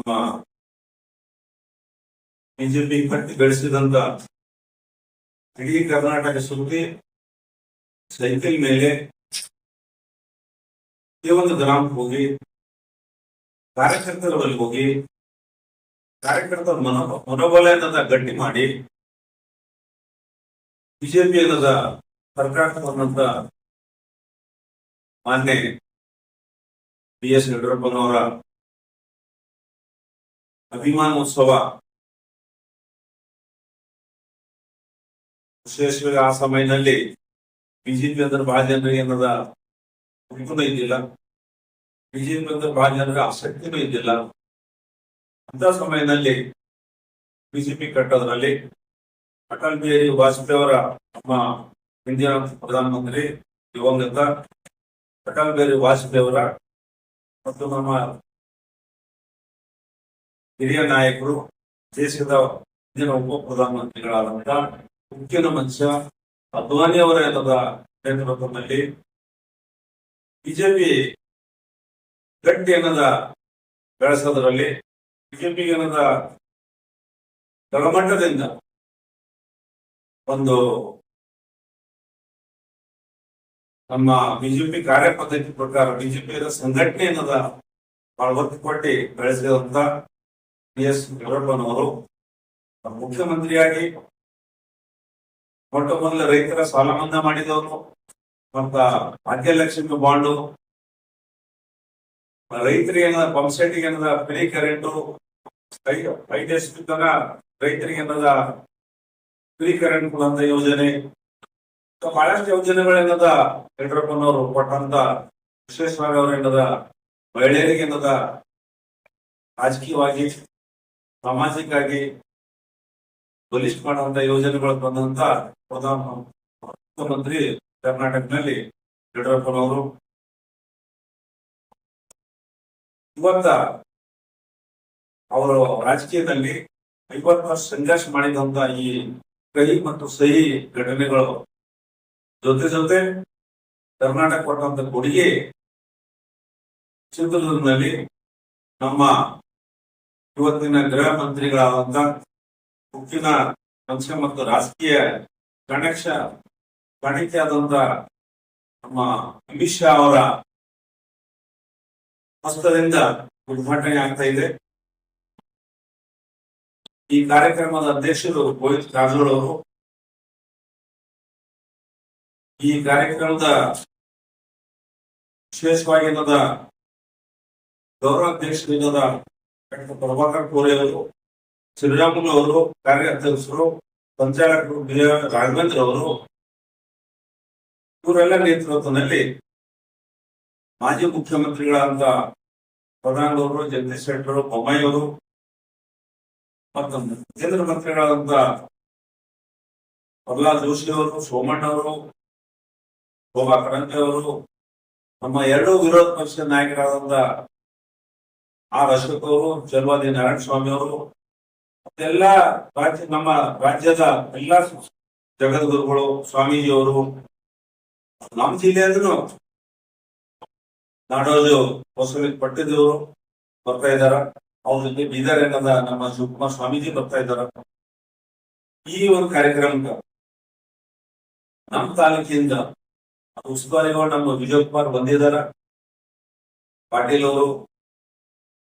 ನಮ್ಮ ಬಿಜೆಪಿ ಕಟ್ಟಿ ಬೆಳೆಸಿದಂತ ಇಡೀ ಕರ್ನಾಟಕ ಸುತ್ತಿ ಸೈಕಲ್ ಮೇಲೆ ಒಂದು ಗ್ರಾಮಕ್ಕೆ ಹೋಗಿ ಕಾರ್ಯಕರ್ತರ ಬಳಿ ಹೋಗಿ ಕಾರ್ಯಕರ್ತರ ಮನೋಬಲ ಅನ್ನೋದ ಗಟ್ಟಿ ಮಾಡಿ ಬಿಜೆಪಿ ಅನ್ನೋದ ಸರ್ಕಾರ ಬಂದಂತ ಮಾನ್ಯ BS ಯಡಿಯೂರಪ್ಪನವರ ಅಭಿಮಾನೋತ್ಸವ ವಿಶೇಷವಾಗಿ ಆ ಸಮಯದಲ್ಲಿ ಬಿಜೆಪಿ ಅಂದ್ರೆ ಬಹಳ ಜನರಿಗೆ ಏನದ ಹುಡುಕನೂ ಇದ್ದಿಲ್ಲ, ಬಿಜೆಪಿ ಅಂದ್ರೆ ಬಹಳ ಜನರಿಗೆ ಆಸಕ್ತಿನೂ ಇದ್ದಿಲ್ಲ. ಅಂತ ಸಮಯದಲ್ಲಿ ಬಿಜೆಪಿ ಕಟ್ಟೋದ್ರಲ್ಲಿ ಅಟಲ್ ಬಿಹಾರಿ ವಾಜಪೇಯಿ ಅವರ ನಮ್ಮ ಹಿಂದಿನ ಪ್ರಧಾನಮಂತ್ರಿ ದಿವಂಗತ ಅಟಲ್ ಬಿಹಾರಿ ವಾಜಪೇಯಿ ಅವರ ಮತ್ತು ನಮ್ಮ ಹಿರಿಯ ನಾಯಕರು ದೇಶದ ಹಿಂದಿನ ಉಪ ಪ್ರಧಾನಮಂತ್ರಿಗಳಾದಂತ ಮುಖ್ಯನ ಮನುಷ್ಯ ಅದ್ವಾನಿ ಅವರ ನೇತೃತ್ವದಲ್ಲಿ ಬಿಜೆಪಿ ಗಟ್ಟಿ ಅನ್ನದ ಬೆಳೆಸೋದ್ರಲ್ಲಿ ಬಿಜೆಪಿ ಅನ್ನದ ತಳಮಟ್ಟದಿಂದ ಒಂದು ನಮ್ಮ ಬಿಜೆಪಿ ಕಾರ್ಯಪದ್ಧತಿ ಪ್ರಕಾರ ಬಿಜೆಪಿ ಸಂಘಟನೆ ಅನ್ನದ ಬಹಳ ಒತ್ತು ಕೊಟ್ಟು ಬೆಳೆಸಿದಂತ BS ಯಡಿಯೂರಪ್ಪನವರು ಮುಖ್ಯಮಂತ್ರಿಯಾಗಿ ಮೊಟ್ಟ ಮೊದಲ ರೈತರ ಸಾಲ ಮನ್ನಾ ಮಾಡಿದವರು ಮತ್ತ ಭಾಗ್ಯಲಕ್ಷ್ಮಿ ಬಾಂಡು, ರೈತರಿಗೆ ಏನದ ಪಂಪ್ಸೆಟ್ಗೆ ಏನದ ಫ್ರೀ ಕರೆಂಟು, 5 ವರ್ಷ ತನಕ ರೈತರಿಗೆ ಏನದ ಫ್ರೀ ಕರೆಂಟ್ ಕೊಡುವಂತ ಯೋಜನೆ, ಬಹಳಷ್ಟು ಯೋಜನೆಗಳೇನದ ಯಡಿಯೂರಪ್ಪನವರು ಕೊಟ್ಟಂತ ವಿಶೇಷವಾಗಿ ಅವ್ರ ಏನದ ಮಹಿಳೆಯರಿಗೆ ಏನದ ರಾಜಕೀಯವಾಗಿ ಸಾಮಾಜಿಕವಾಗಿ ಬಲಿಷ್ಠ ಮಾಡುವಂತ ಯೋಜನೆಗಳು ಬಂದಂತ ಪ್ರಧಾನ ಮುಖ್ಯಮಂತ್ರಿ ಕರ್ನಾಟಕದಲ್ಲಿ ಯಡಿಯೂರಪ್ಪನವರು. ಇವತ್ತ ಅವರು ರಾಜಕೀಯದಲ್ಲಿ 50 ವರ್ಷ ಸಂಘರ್ಷ ಮಾಡಿದಂತ ಈ ಕಹಿ ಮತ್ತು ಸಿಹಿ ಘಟನೆಗಳು ಜೊತೆ ಕರ್ನಾಟಕ ಕೊಟ್ಟಂತ ಕೊಡುಗೆ ಚಿತ್ರದುರ್ಗದಲ್ಲಿ ನಮ್ಮ ಇವತ್ತಿನ ಗೃಹ ಮಂತ್ರಿಗಳಾದಂತ ಮುಖ್ಯನ ಅಂಶ ಮತ್ತು ರಾಜಕೀಯ ಕಾಣಿಕೆ ಆದಂತ ನಮ್ಮ ಅಮಿತ್ ಶಾ ಅವರ ಹಸ್ತದಿಂದ ಉದ್ಘಾಟನೆ ಆಗ್ತಾ ಇದೆ. ಈ ಕಾರ್ಯಕ್ರಮದ ಅಧ್ಯಕ್ಷರು ಗೋವಿಂದ ಕಾರಜೋಳ ಅವರು. ಈ ಕಾರ್ಯಕ್ರಮದ ವಿಶೇಷವಾಗಿ ಗೌರವಾಧ್ಯಕ್ಷರಾದ ಡಾಕ್ಟರ್ ಪ್ರಭಾಕರ್ ಕೋರೆ ಅವರು, ಶ್ರೀರಾಮುಲು ಅವರು ಕಾರ್ಯಾಧ್ಯಕ್ಷರು, ಸಂಚಾಲಕರು ರಾಘವೇಂದ್ರ ಅವರು, ಇವರೆಲ್ಲ ನೇತೃತ್ವದಲ್ಲಿ ಮಾಜಿ ಮುಖ್ಯಮಂತ್ರಿಗಳಾದಂತ ಪ್ರಧಾನಮಂತ್ರಿಗಳು ಜಗದೀಶ್ ಶೆಟ್ಟರ್, ಬೊಮ್ಮಾಯಿ ಅವರು ಮತ್ತು ಕೇಂದ್ರ ಮಂತ್ರಿಗಳಾದಂತ ಪ್ರಹ್ಲಾದ್ ಜೋಶಿ ಅವರು, ಸೋಮಣ್ಣ ಅವರು, ಶೋಭಾ ಕರಂದ್ಲಾಜೆ ಅವರು, ನಮ್ಮ 2 ವಿರೋಧ ಪಕ್ಷದ ನಾಯಕರಾದಂತ R ಅಶೋಕ್ ಅವರು, ಚಲವಾದಿ ನಾರಾಯಣ ಸ್ವಾಮಿ ಅವರು, ಮತ್ತೆಲ್ಲ ನಮ್ಮ ರಾಜ್ಯದ ಎಲ್ಲಾ ಜಗದ್ಗುರುಗಳು, ಸ್ವಾಮೀಜಿ ಅವರು, ನಮ್ಮ ಜಿಲ್ಲೆಯಲ್ಲೂ ನಾಡೋಜು ಬಸವಲಿಂಗ ಪಟ್ಟಿದವರು ಬರ್ತಾ ಇದ್ದಾರ. ಅವ್ರ ಜೊತೆ ಬೀದರ್ ಏನದ ನಮ್ಮ ಶಿವಕುಮಾರ್ ಸ್ವಾಮೀಜಿ ಬರ್ತಾ ಇದ್ದಾರ. ಈ ಒಂದು ಕಾರ್ಯಕ್ರಮಕ್ಕೆ ನಮ್ಮ ತಾಲೂಕಿನಿಂದ ಉಸ್ತುವಾರಿಗಳು ನಮ್ಮ ವಿಜಯ್ ಕುಮಾರ್ ಬಂದಿದ್ದಾರ, ಪಾಟೀಲ್ ಅವರು.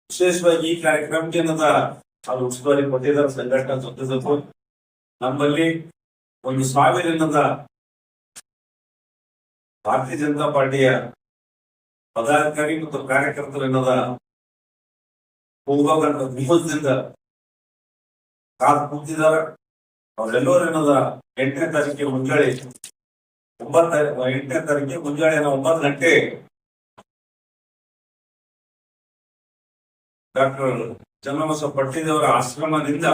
ವಿಶೇಷವಾಗಿ ಈ ಕಾರ್ಯಕ್ರಮಕ್ಕೆ ಏನದ ಅವ್ರು ಉಸ್ತುವಾರಿ ಕೊಟ್ಟಿದ್ದಾರೆ ಸಂಘಟನಾ ಜೊತೆ. ನಮ್ಮಲ್ಲಿ 1,000 ಏನದ ಭಾರತೀಯ ಜನತಾ ಪಾರ್ಟಿಯ ಪದಾಧಿಕಾರಿ ಮತ್ತು ಕಾರ್ಯಕರ್ತರು ಏನದ ಹೋಗೋಗಂತ ನಿಯಮದಿಂದ ಕಾದು ಕೂತಿದ್ದಾರೆ. ಅವರೆಲ್ಲರೂ ಏನದ 8ನೇ ತಾರೀಕಿಗೆ ಮುಂಜಾನೆ 8ನೇ ತಾರೀಕಿಗೆ ಮುಂಜಾನೆ 9 ಗಂಟೆ ಡಾಕ್ಟರ್ ಚನ್ನಬಸವ ಪಟ್ಟಿದೇವರ ಆಶ್ರಮದಿಂದ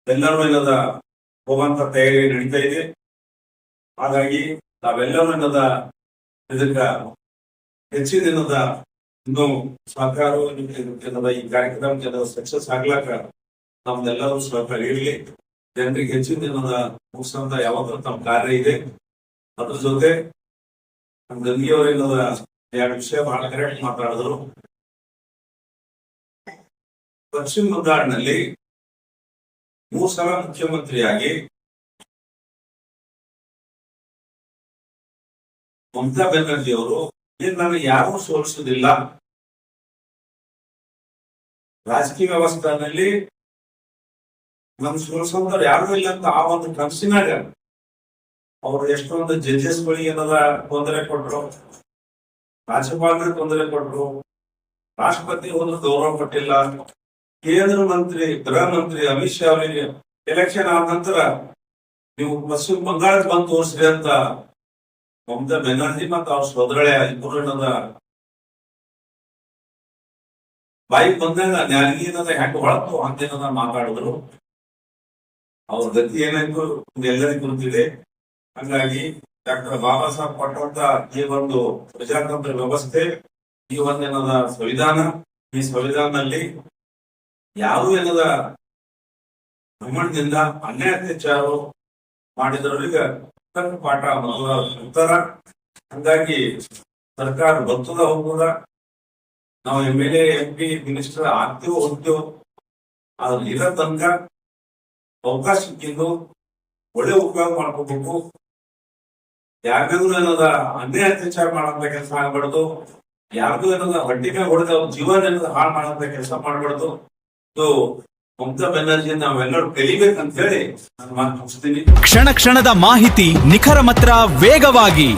ಎಲ್ಲರೂ ಏನದ ಹೋಗುವಂತ ತಯಾರಿ ನಡೀತಾ ಇದೆ. ಹಾಗಾಗಿ ನಾವೆಲ್ಲರೂ ಏನದ ಇದಕ್ಕ ಹೆಚ್ಚಿನ ಇನ್ನೂ ಸಹಕಾರವು ಈ ಕಾರ್ಯಕ್ರಮ ಸಕ್ಸಸ್ ಆಗ್ಲಾಕ ನಮ್ದೆಲ್ಲರೂ ಸಹಕಾರ ಇರಲಿ. ಜನರಿಗೆ ಹೆಚ್ಚಿನ ಮುಗಿಸಂತ ಯಾವಾಗಲೂ ನಮ್ಮ ಕಾರ್ಯ ಇದೆ. ಅದ್ರ ಜೊತೆ ನಮ್ಮ ಗಂಗಿಯವರು 2 ವಿಷಯ ಬಹಳ ಕರೆಕ್ಟ್ ಮಾತಾಡಿದ್ರು. ಪಶ್ಚಿಮ ಬಂಗಾಳನಲ್ಲಿ 3 ಸಲ ಮುಖ್ಯಮಂತ್ರಿಯಾಗಿ ಮಮತಾ ಬ್ಯಾನರ್ಜಿ ಅವರು ನಾನು ಯಾರೂ ಸೋಲಿಸುವುದಿಲ್ಲ, ರಾಜಕೀಯ ವ್ಯವಸ್ಥೆಯಲ್ಲಿ ನಮ್ ಸೋಲಿಸೋರು ಯಾರು ಇಲ್ಲ ಅಂತ ಆ ಒಂದು ಕನಸಿನಾಗ ಅವರು ಎಷ್ಟೊಂದು ಜಡ್ಜಸ್ಗಳಿಗೆ ಏನದ ತೊಂದರೆ ಕೊಟ್ರು, ರಾಜ್ಯಪಾಲರಿಗೆ ತೊಂದರೆ ಕೊಟ್ರು, ರಾಷ್ಟ್ರಪತಿ ಒಂದು ಗೌರವ ಕೊಟ್ಟಿಲ್ಲ, ಕೇಂದ್ರ ಮಂತ್ರಿ ಗೃಹ ಮಂತ್ರಿ ಅಮಿತ್ ಶಾ ಅವರಿಗೆ ಎಲೆಕ್ಷನ್ ಆದ ನಂತರ ನೀವು ಪಶ್ಚಿಮ ಬಂಗಾಳಕ್ಕೆ ಬಂದು ತೋರಿಸ್ರಿ ಅಂತ ಮಮತಾ ಬ್ಯಾನರ್ಜಿ ಮತ್ತು ಅವ್ರ ಸೋದರಳೆ ಇಬ್ಬರನ್ನದ ಬಾಯಿ ಬಂದಾಗ ನ್ಯಾಲಿಗೇನದ ಹೆಂಗ್ ಹೊಳತು ಅಂತೇನದ ಮಾತಾಡಿದ್ರು. ಅವ್ರ ಗತಿ ಏನಾಯ್ತು ಎಲ್ಲರಿಗೂ ಗೊತ್ತಿದೆ. ಹಂಗಾಗಿ ಡಾಕ್ಟರ್ ಬಾಬಾ ಸಾಹೇಬ್ ಕೊಟ್ಟಂತ ಈ ಒಂದು ಪ್ರಜಾತಂತ್ರ ವ್ಯವಸ್ಥೆ, ಈ ಒಂದೇನದ ಸಂವಿಧಾನ, ಈ ಸಂವಿಧಾನದಲ್ಲಿ ಯಾರು ಏನದ ಬ್ರಹ್ಮಾಂಡದಿಂದ ಅನ್ಯಾಯ ಅತ್ಯಾಚಾರ ಮಾಡಿದವರಿಗೆ ಪಾಠ ಉತ್ತರ. ಹಂಗಾಗಿ ಸರ್ಕಾರ ಬರ್ತದ ಹೋಗ್ಬೋದ, ನಾವು MLA MP ಮಿನಿಸ್ಟರ್ ಆಗ್ತೇವೋ ಹೋಗ್ತೇವೋ, ಅದ್ರ ಇರೋ ತನಕ ಅವಕಾಶ ಸಿಕ್ಕಿದ್ದು ಒಳ್ಳೆ ಉಪಯೋಗ ಮಾಡ್ಕೋಬೇಕು. ಯಾರಿಗೂ ಏನದ ಅನ್ಯಾಯ ಅತ್ಯಾಚಾರ ಮಾಡಂತ ಕೆಲಸ ಆಗ್ಬಾರ್ದು, ಯಾರಿಗೂ ಏನದ ಹೊಟ್ಟಿ ಮೇಲೆ ಹೊಡೆದ ಜೀವನ ಏನದ ಹಾಳು ಮಾಡಂತ ಕೆಲಸ ಮಾಡ್ಬಾರ್ದು. ಮಮತಾ ಬ್ಯಾನರ್ಜಿ ನಾವೆಲ್ಲರೂ ಕಲಿಬೇಕಂತ ಹೇಳಿ ನಾನು ಮಾತು ಮುಗಿಸ್ತೀನಿ. ಕ್ಷಣ ಕ್ಷಣದ ಮಾಹಿತಿ ನಿಖರ ಮಾತ್ರ ವೇಗವಾಗಿ,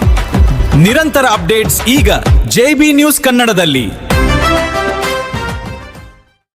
ನಿರಂತರ ಅಪ್ಡೇಟ್ಸ್ ಈಗ JB ನ್ಯೂಸ್ ಕನ್ನಡದಲ್ಲಿ.